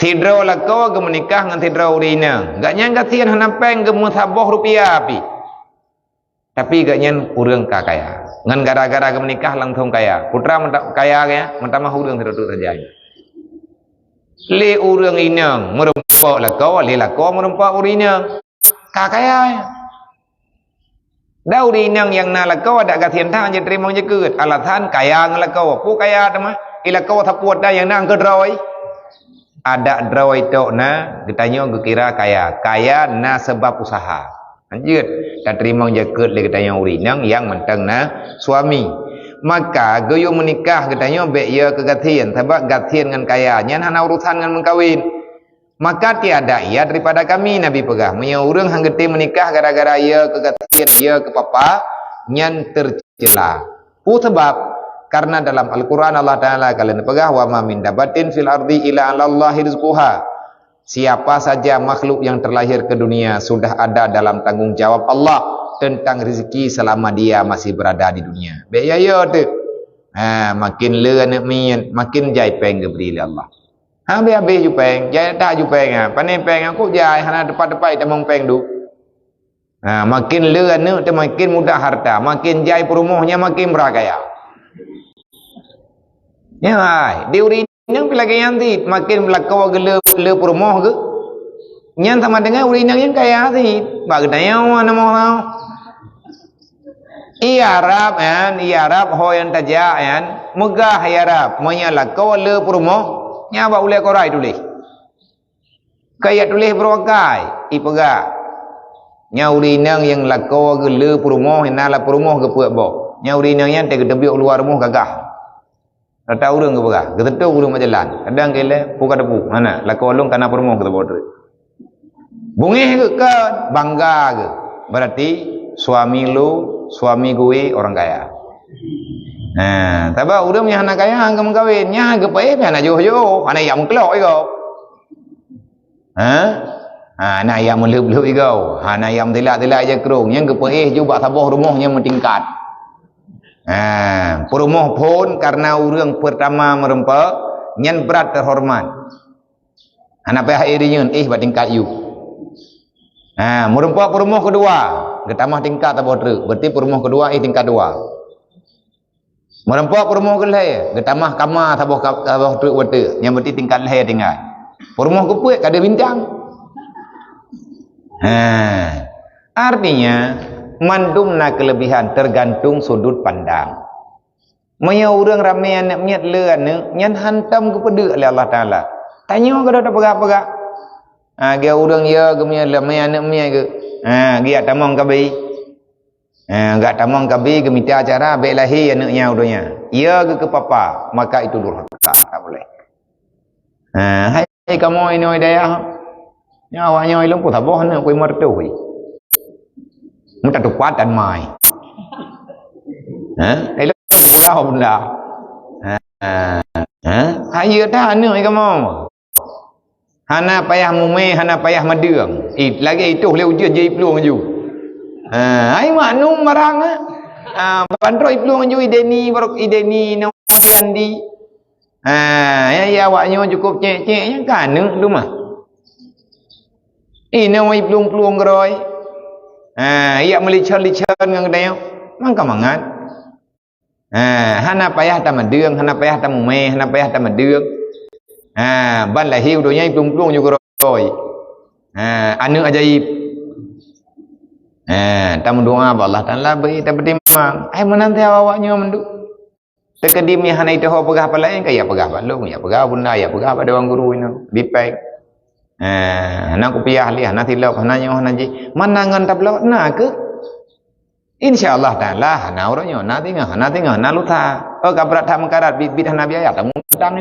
Tidro lako ke menikah dengan tidro urina. Gak nyangka tian hanapeng ke musabah rupiah api. Tapi gak nyen urang kaya. Ngan gara-gara ke menikah langsung kaya. Putra mentak kaya ya, mentama urang tidak terjadi. Le urang inang merempak lako, le lako merempak urina. Kaya ya. Dah urinang yang na lako ada gatian tang je terima je keut. Alatan kaya ngalako. Pu kaya tema. Ilako tapuat dah yang nang kedroi. Ada droi tok na ditanya kira kaya na sebab usaha lanjut dan terima jaket le katanya urinang yang mentang na suami maka goyo menikah katanya be ya kegatian sebab gatian dengan kaya nyan hana urusan dengan mengkawin maka tiada ia daripada kami Nabi pegah punya urang hang gede menikah gara-gara ia kegatian ia ke papa nyan tercela sebab karena dalam Al-Quran Allah Ta'ala kalian pegah wa ma min dabatin fil ardi ila Allahi rizquha. Siapa saja makhluk yang terlahir ke dunia sudah ada dalam tanggung jawab Allah tentang rezeki selama dia masih berada di dunia. Biaya ya tu. Makin le nak mian, makin jai peng ke beri Allah. Habis ju peng, jai tak ju peng Pandai peng aku jai hana depan-depan tamang peng du. Makin le nak tu makin mudah harta, makin jai perumuhnya makin beragaya. Ya, di urinang pila kaya nanti makin melakaw ke le perumoh ke. Nyan sama dengan urinang yang kaya nanti. Bagdanya mana mau tahu? Iya Arab hoyan tajak kan. Megah ya Arab, menyalakaw le perumoh. Nyaba ulai korai tulis. Kaya tulis berokai, ipega. Nya urinang yang lakaw ke le perumoh, nala perumoh ke puak bo. Nya urinang yang teg debiuk luar rumah gagah. Rata urang ke pegah, ketetu urang berjalan. Kadang kele puka depu, mana? Lako ulung tanah permoh ke bodoh. Bungih ke bangga ke. Berarti suami lu, suami gue orang kaya. Tapi urang yang anak kaya hang kawin, nya ke pae anak joh-joh, anak yang kelok iko. Anak yang melub-lub iko, anak yang tilak-tilak je kerung, yang ke pae juga taboh rumahnya mentingkat. Perumoh pun karena urang pertama merempak nyan berat terhormat. Anak pihak irinya batingkat you. Merempak perumoh kedua, ketamah tingkat tabah truk. Berarti perumoh kedua tingkat 2. Merempak perumoh kelai, ketamah kamar tabah truk berarti. Yang berarti tingkat lahir tinggal. Perumoh kepuik kada bintang. Artinya mandumna kelebihan tergantung sudut pandang. Maya urang ramai anak miat le anak nyan hantam kepada oleh Allah Taala. Tanya ke dak pegak-pegak. Dia urang ya ke miat ramai anak miat ke. Dia tamang kabi. Enggak tamang kabi ke minta acara baik lahir anaknya udahnya. Ya ke papa, maka itu durhaka, tak boleh. Hai kamu ini daya. Nyawanya ilmu ku taboh nak ku mertu. Muta tu kuat dan mai. Elok mula benda. Ayo dah anu kamu. Hana payah mume, hana payah madeung. Lagi itu boleh ujian je peluang ju. Ai maknum marang bandro peluang ju ideni barok ideni no andi. Ya awaknya cukup cek-cek kan lu mah. Ini oi peluang-peluang geroi. Ia melicon-licon dengan dia mangka mangat. Hana payah ta madeung, hana payah ta mume, hana payah ta madeung. Ban lahir donya plung-plung juga roi. Anu ajaib. Tamu doa Allah Taala beri ta berdimang. Ai menanti awaknya mendu. Tekedim yang hana itu ho pegah palain kaya pegah balung, ya pegah bunda, ya pegah pada orang guru ini. Bipek. Anak kupiah li anak tilok hananya hanaji manangan tablok nak ke insyaallah taala hana orangnya hana tinggal hana luta kabrat tak mengkarat bid hana biaya tamu tang